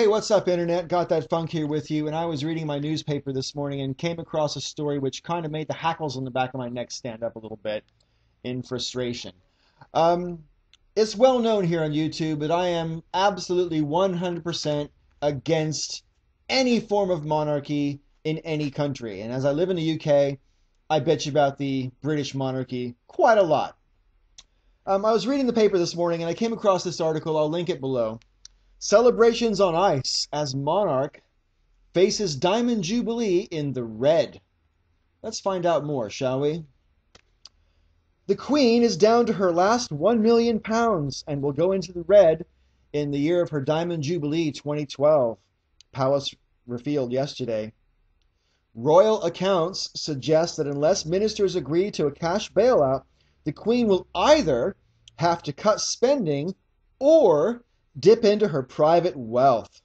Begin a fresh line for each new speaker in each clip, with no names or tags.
Hey, what's up, Internet? Got that funk here with you, and I was reading my newspaper this morning and came across a story which kind of made the hackles on the back of my neck stand up a little bit in frustration. Um, it's well known here on YouTube that I am absolutely 100% against any form of monarchy in any country. And as I live in the UK, I bitch about the British monarchy quite a lot. I was reading the paper this morning and I came across this article. I'll link it below. Celebrations on ice as monarch faces Diamond Jubilee in the red. Let's find out more, shall we? The Queen is down to her last £1 million and will go into the red in the year of her Diamond Jubilee 2012. Palace revealed yesterday. Royal accounts suggest that unless ministers agree to a cash bailout, the Queen will either have to cut spending or dip into her private wealth.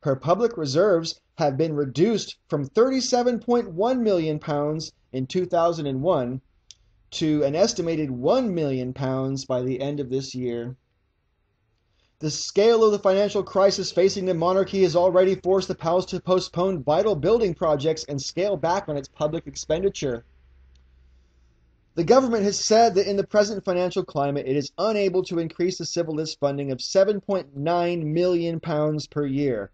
Her public reserves have been reduced from £37.1 million in 2001 to an estimated £1 million by the end of this year. The scale of the financial crisis facing the monarchy has already forced the palace to postpone vital building projects and scale back on its public expenditure. The government has said that in the present financial climate, it is unable to increase the civil list funding of £7.9 million per year,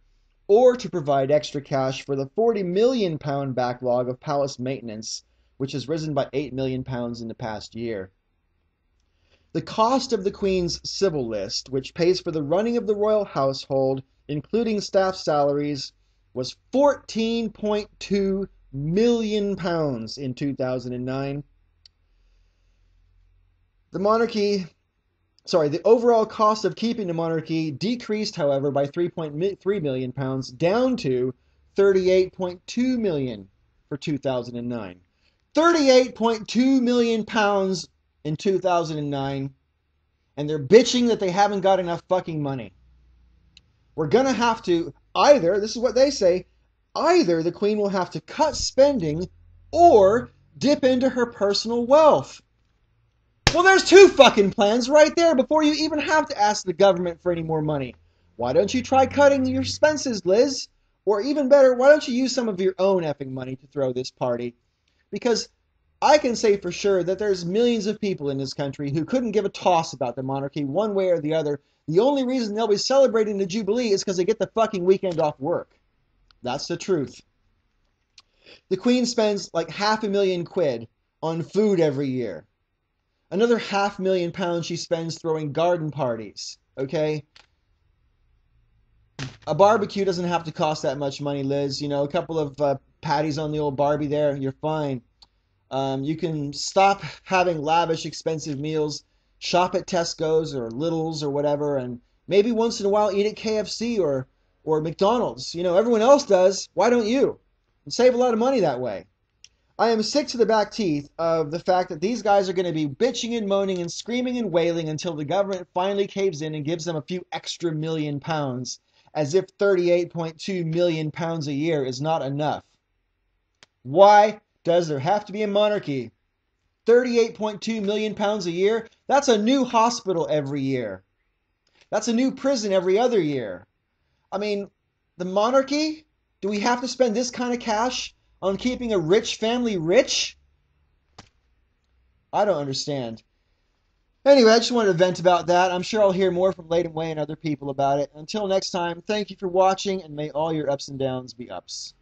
or to provide extra cash for the £40 million backlog of palace maintenance, which has risen by £8 million in the past year. The cost of the Queen's civil list, which pays for the running of the royal household, including staff salaries, was £14.2 million in 2009. The overall cost of keeping the monarchy decreased, however, by £3.3 million, down to £38.2 million for 2009. £38.2 million in 2009, and they're bitching that they haven't got enough fucking money. We're gonna have to either, this is what they say, either the Queen will have to cut spending or dip into her personal wealth. Well, there's two fucking plans right there before you even have to ask the government for any more money. Why don't you try cutting your expenses, Liz? Or even better, why don't you use some of your own effing money to throw this party? Because I can say for sure that there's millions of people in this country who couldn't give a toss about the monarchy one way or the other. The only reason they'll be celebrating the Jubilee is because they get the fucking weekend off work. That's the truth. The Queen spends like £500,000 on food every year. Another £500,000 she spends throwing garden parties, okay? A barbecue doesn't have to cost that much money, Liz. You know, a couple of patties on the old Barbie there, you're fine. You can stop having lavish, expensive meals, shop at Tesco's or Lidl's or whatever, and maybe once in a while eat at KFC or McDonald's. You know, everyone else does. Why don't you? And save a lot of money that way. I am sick to the back teeth of the fact that these guys are going to be bitching and moaning and screaming and wailing until the government finally caves in and gives them a few extra £1 million, as if £38.2 million a year is not enough. Why does there have to be a monarchy? £38.2 million a year? That's a new hospital every year. That's a new prison every other year. I mean, the monarchy? Do we have to spend this kind of cash on keeping a rich family rich? I don't understand. Anyway, I just wanted to vent about that. I'm sure I'll hear more from Leighton Way and other people about it. Until next time, thank you for watching, and may all your ups and downs be ups.